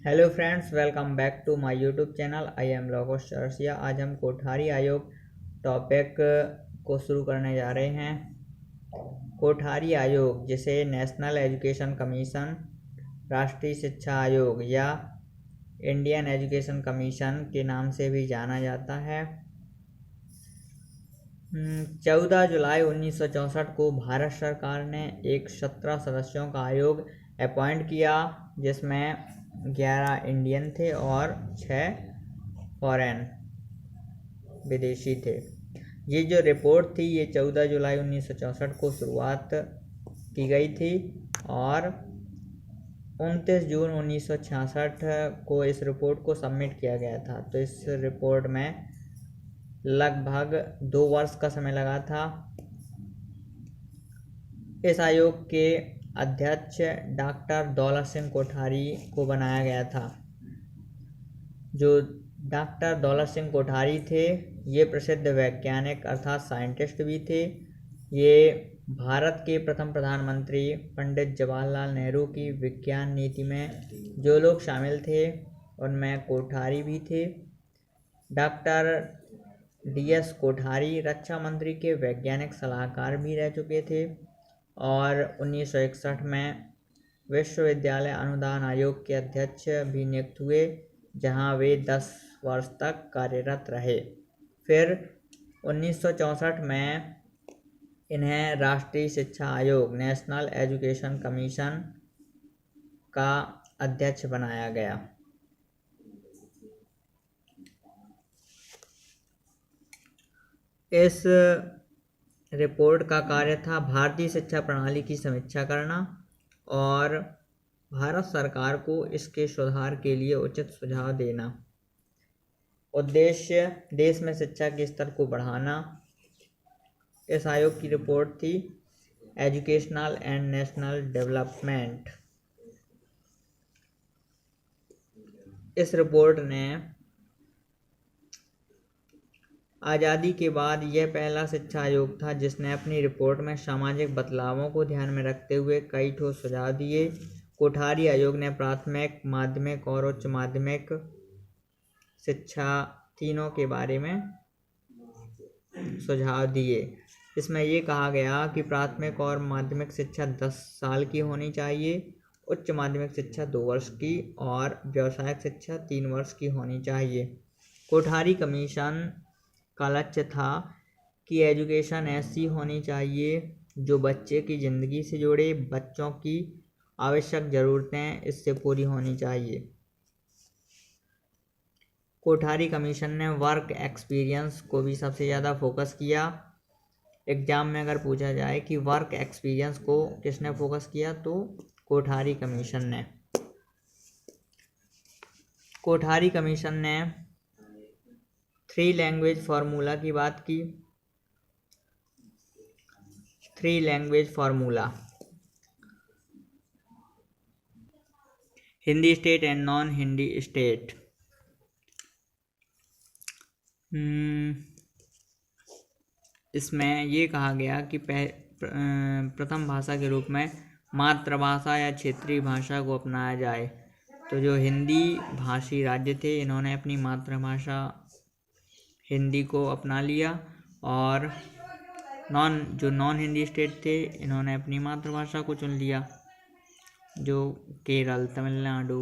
Hello friends, welcome back to my YouTube channel. I am Lokesh Chaurasia. आज हम कोठारी आयोग topic को शुरू करने जा रहे हैं। कोठारी आयोग, जिसे नेशनल एजुकेशन कमीशन, राष्ट्रीय शिक्षा आयोग या इंडियन एजुकेशन कमीशन के नाम से भी जाना जाता है, 14 जुलाई 1964 को भारत सरकार ने एक 17 सदस्यों का आयोग अपॉइंट किया, जिसमें 11 इंडियन थे और 6 फॉरेन विदेशी थे। ये जो रिपोर्ट थी ये 14 जुलाई 1964 को शुरुआत की गई थी और 29 जून 1966 को इस रिपोर्ट को सबमिट किया गया था। तो इस रिपोर्ट में लगभग 2 वर्ष का समय लगा था। इस आयोग के अध्यक्ष डॉक्टर दौलत सिंह कोठारी को बनाया गया था। जो डॉक्टर दौलत सिंह कोठारी थे, ये प्रसिद्ध वैज्ञानिक अर्थात साइंटिस्ट भी थे। ये भारत के प्रथम प्रधानमंत्री पंडित जवाहरलाल नेहरू की विज्ञान नीति में जो लोग शामिल थे उनमें कोठारी भी थे। डॉक्टर DS कोठारी रक्षा मंत्री के वैज्ञानिक सलाहकार भी रह चुके थे और 1961 में विश्वविद्यालय अनुदान आयोग के अध्यक्ष भी नियुक्त हुए, जहां वे 10 वर्ष तक कार्यरत रहे। फिर 1964 में इन्हें राष्ट्रीय शिक्षा आयोग, नेशनल एजुकेशन कमीशन का अध्यक्ष बनाया गया। इस रिपोर्ट का कार्य था भारतीय शिक्षा प्रणाली की समीक्षा करना और भारत सरकार को इसके सुधार के लिए उचित सुझाव देना। उद्देश्य देश में शिक्षा के स्तर को बढ़ाना। इस आयोग की रिपोर्ट थी एजुकेशनल एंड नेशनल डेवलपमेंट। इस रिपोर्ट ने आज़ादी के बाद यह पहला शिक्षा आयोग था जिसने अपनी रिपोर्ट में सामाजिक बदलावों को ध्यान में रखते हुए कई ठोस सुझाव दिए। कोठारी आयोग ने प्राथमिक, माध्यमिक और उच्च माध्यमिक शिक्षा तीनों के बारे में सुझाव दिए। इसमें ये कहा गया कि प्राथमिक और माध्यमिक शिक्षा 10 साल की होनी चाहिए, उच्च माध्यमिक शिक्षा 2 वर्ष की और व्यावसायिक शिक्षा 3 वर्ष की होनी चाहिए। कोठारी कमीशन का लक्ष्य था कि एजुकेशन ऐसी होनी चाहिए जो बच्चे की ज़िंदगी से जुड़े, बच्चों की आवश्यक ज़रूरतें इससे पूरी होनी चाहिए। कोठारी कमीशन ने वर्क एक्सपीरियंस को भी सबसे ज़्यादा फोकस किया। एग्ज़ाम में अगर पूछा जाए कि वर्क एक्सपीरियंस को किसने फोकस किया, तो कोठारी कमीशन ने। कोठारी कमीशन ने 3 लैंग्वेज फार्मूला की बात की। 3 language formula, Hindi state and non Hindi state. इसमें ये कहा गया कि प्रथम भाषा के रूप में मातृभाषा या क्षेत्रीय भाषा को अपनाया जाए। तो जो हिंदी भाषी राज्य थे, इन्होंने अपनी मातृभाषा हिंदी को अपना लिया और जो नॉन हिंदी स्टेट थे, इन्होंने अपनी मातृभाषा को चुन लिया। जो केरल, तमिलनाडु,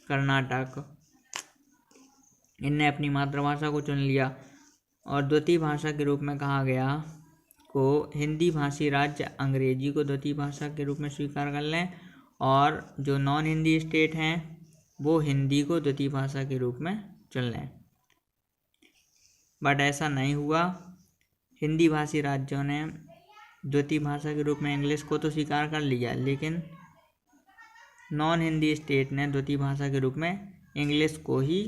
कर्नाटक, इनने अपनी मातृभाषा को चुन लिया। और द्वितीय भाषा के रूप में कहा गया को हिंदी भाषी राज्य अंग्रेजी को द्वितीय भाषा के रूप में स्वीकार कर लें और जो नॉन हिंदी स्टेट हैं वो हिंदी को द्वितीय भाषा के रूप में चुन लें। बट ऐसा नहीं हुआ। हिंदी भाषी राज्यों ने द्वितीय भाषा के रूप में इंग्लिश को तो स्वीकार कर लिया, लेकिन नॉन हिंदी स्टेट ने द्वितीय भाषा के रूप में इंग्लिश को ही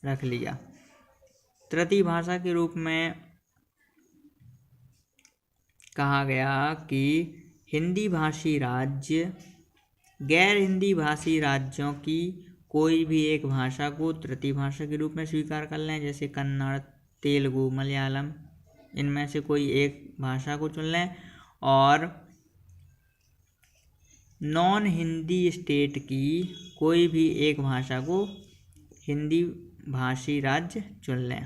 रख लिया। तृतीय भाषा के रूप में कहा गया कि हिंदी भाषी राज्य गैर हिंदी भाषी राज्यों की कोई भी एक भाषा को तृतीय भाषा के रूप में स्वीकार कर लें, जैसे कन्नड़, तेलुगु, मलयालम, इनमें से कोई एक भाषा को चुन लें और नॉन हिंदी स्टेट की कोई भी एक भाषा को हिंदी भाषी राज्य चुन लें,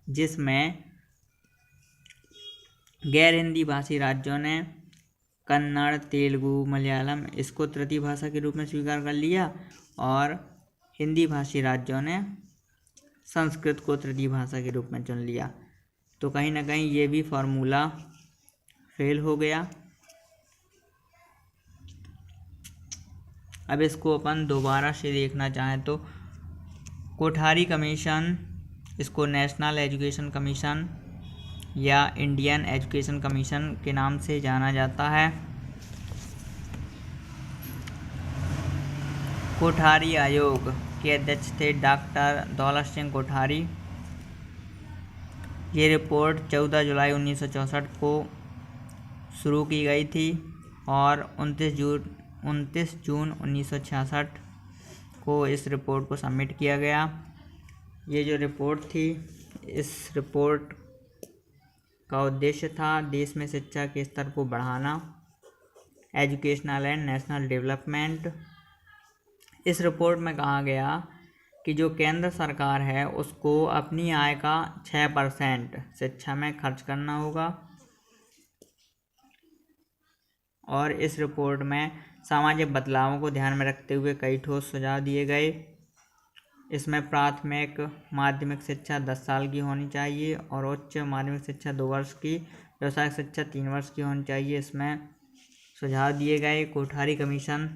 जिसमें गैर हिंदी भाषी राज्यों ने कन्नड़, तेलुगु, मलयालम इसको तृतीय भाषा के रूप में स्वीकार कर लिया और हिंदी भाषी राज्यों ने संस्कृत को तृतीय भाषा के रूप में चुन लिया। तो कहीं ना कहीं ये भी फॉर्मूला फेल हो गया। अब इसको अपन दोबारा से देखना चाहें तो कोठारी कमीशन, इसको नेशनल एजुकेशन कमीशन या इंडियन एजुकेशन कमीशन के नाम से जाना जाता है। कोठारी आयोग के अध्यक्ष थे डॉक्टर दौलत सिंह कोठारी। ये रिपोर्ट 14 जुलाई 1964 को शुरू की गई थी और 29 जून 1966 को इस रिपोर्ट को सबमिट किया गया। ये जो रिपोर्ट थी, इस रिपोर्ट का उद्देश्य था देश में शिक्षा के स्तर को बढ़ाना, एजुकेशनल एंड नेशनल डेवलपमेंट। इस रिपोर्ट में कहा गया कि जो केंद्र सरकार है उसको अपनी आय का 6% शिक्षा में खर्च करना होगा। और इस रिपोर्ट में सामाजिक बदलावों को ध्यान में रखते हुए कई ठोस सुझाव दिए गए। इसमें प्राथमिक माध्यमिक शिक्षा 10 साल की होनी चाहिए और उच्च माध्यमिक शिक्षा 2 वर्ष की, व्यावसायिक शिक्षा 3 वर्ष की होनी चाहिए। इसमें सुझाव दिए गए। कोठारी कमीशन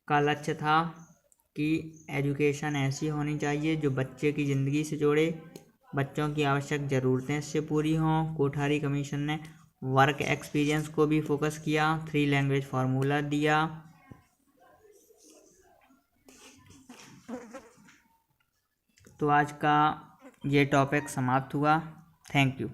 का लक्ष्य था कि एजुकेशन ऐसी होनी चाहिए जो बच्चे की ज़िंदगी से जोड़े, बच्चों की आवश्यक ज़रूरतें इससे पूरी हों। कोठारी कमीशन ने वर्क एक्सपीरियंस को भी फोकस किया, 3 लैंग्वेज फार्मूला दिया। तो आज का ये टॉपिक समाप्त हुआ। Thank you.